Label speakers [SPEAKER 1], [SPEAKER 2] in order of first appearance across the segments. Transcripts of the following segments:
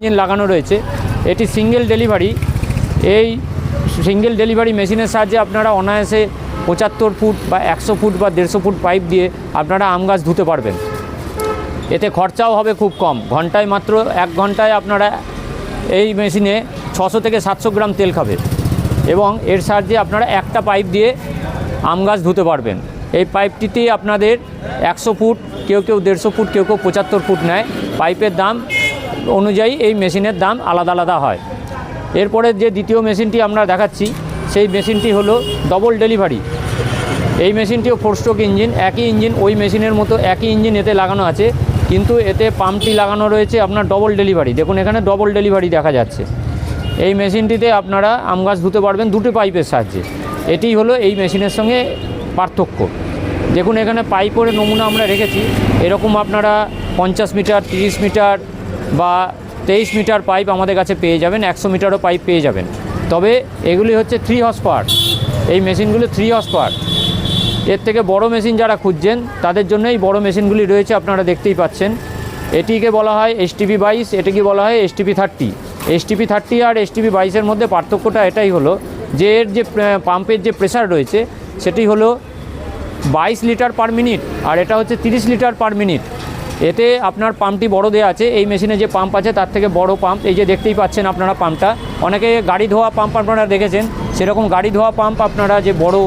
[SPEAKER 1] Engine লাগানো রয়েছে। এটি সিঙ্গেল ডেলিভারি। এই সিঙ্গেল ডেলিভারি মেশিনের সাহায্যে আপনারা অনায়াসে 75 ফুট বা 100 ফুট বা 150 ফুট পাইপ দিয়ে আপনারা আম গাছ ধুতে পারবেন। এতে খরচাও হবে খুব কম। ঘন্টায় মাত্র 1 ঘন্টায় আপনারা এই মেশিনে 600 থেকে 700 গ্রাম তেল খাবে এবং এর সাহায্যে আপনারা একটা পাইপ দিয়ে আম গাছ ধুতে পারবেন। এই পাইপটিতে আপনাদের 100 ফুট, কেউ 150 ফুট, কেউ 75 ফুট নেয়। পাইপের দাম অনুযায়ী এই মেশিনের দাম আলাদা আলাদা হয়। এরপরে যে দ্বিতীয় মেশিনটি আমরা দেখাচ্ছি সেই মেশিনটি হলো ডবল ডেলিভারি। এই মেশিনটিও 4 স্ট্রোক ইঞ্জিন, একই ইঞ্জিন, ওই মেশিনের মতো একই ইঞ্জিন এতে লাগানো আছে, কিন্তু এতে পাম্পটি লাগানো রয়েছে আপনার ডবল ডেলিভারি। দেখুন এখানে ডবল ডেলিভারি দেখা যাচ্ছে। এই মেশিনটিতে আপনারা আম গাছ ধুতে পারবেন দুটো পাইপের সাহায্যে। এটি হলো এই মেশিনের সঙ্গে পার্থক্য। দেখুন এখানে পাইপের নমুনা আমরা রেখেছি। এরকম আপনারা 50 মিটার, 30 মিটার বা 23 মিটার পাইপ আমাদের কাছে পেয়ে যাবেন। 100 মিটারও পাইপ পেয়ে যাবেন। তবে এগুলি হচ্ছে 3 হর্স পাওয়ার। এই মেশিনগুলো 3 হর্স পাওয়ার। এর থেকে বড় মেশিন যারা খুঁজছেন তাদের জন্য এই বড় মেশিনগুলি রয়েছে, আপনারা দেখতেই পাচ্ছেন। এটিকে বলা হয় STP 22, এটিকে বলা হয় STP 30। STP 30 আর STP 22-এর মধ্যে পার্থক্যটা এটাই হলো যে এর যে পাম্পের যে প্রেসার রয়েছে সেটি হলো 22 লিটার পার মিনিট আর এটা হচ্ছে 30 লিটার পার মিনিট। এতে আপনার পাম্পটি বড় দেওয়া আছে। এই মেশিনে যে পাম্প আছে তার থেকে বড় পাম্প। এই যে দেখতেই পাচ্ছেন আপনারা পাম্পটা, অনেকে গাড়ি ধোয়া পাম্প আপনারা দেখেছেন, সেরকম গাড়ি ধোয়া পাম্প আপনারা যে বড়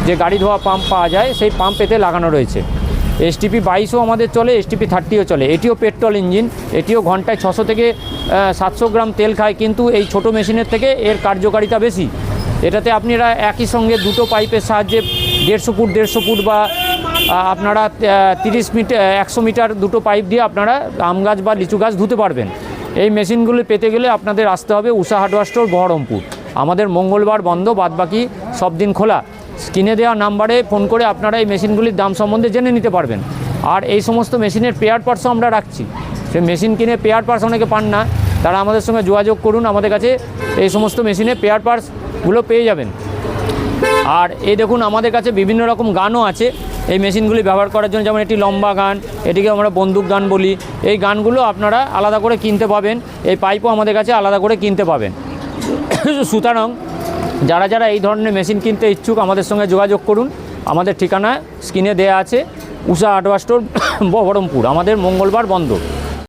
[SPEAKER 1] যে গাড়ি ধোয়া পাম্প পাওয়া যায় সেই পাম্প এতে লাগানো রয়েছে। STP 22ও আমাদের চলে, STP 30ও চলে। এটিও পেট্রোল ইঞ্জিন, এটিও ঘন্টায় 600 থেকে 700 গ্রাম তেল খায়, কিন্তু এই ছোট মেশিনের থেকে এর কার্যকারিতা বেশি। এটাতে আপনারা একই সঙ্গে দুটো পাইপের সাহায্যে 150 ফুট বা আপনারা 30 মিটার 100 মিটার দুটো পাইপ দিয়ে আপনারা আম গাছ বা লিচু গাছ ধুতে পারবেন। এই মেশিনগুলি পেতে গেলে আপনাদের আসতে হবে উষা হার্ডওয়্যার স্টোর, বহরমপুর। আমাদের মঙ্গলবার বন্ধ, বাদবাকি সব দিন খোলা। স্ক্রিনে দেওয়া নাম্বারে ফোন করে আপনারা এই মেশিনগুলির দাম সম্বন্ধে জেনে নিতে পারবেন। আর এই সমস্ত মেশিনের পেয়ার পার্টসও আমরা রাখছি। সেই মেশিন কিনে পেয়ার পার্টস অনেকে পান না, তারা আমাদের সঙ্গে যোগাযোগ করুন। আমাদের কাছে এই সমস্ত মেশিনের পেয়ার পার্টসগুলো পেয়ে যাবেন। আর এই দেখুন আমাদের কাছে বিভিন্ন রকম গানও আছে এই মেশিনগুলি ব্যবহার করার জন্য। যেমন এটি লম্বা গান, এটিকে আমরা বন্দুক গান বলি। এই গানগুলো আপনারা আলাদা করে কিনতে পাবেন। এই পাইপও আমাদের কাছে আলাদা করে কিনতে পাবেন। সুতরাং যারা যারা এই ধরনের মেশিন কিনতে ইচ্ছুক আমাদের সঙ্গে যোগাযোগ করুন। আমাদের ঠিকানা স্ক্রিনে দেয়া আছে, উষা হার্ডওয়্যার স্টোর, বহরমপুর। আমাদের মঙ্গলবার বন্ধ।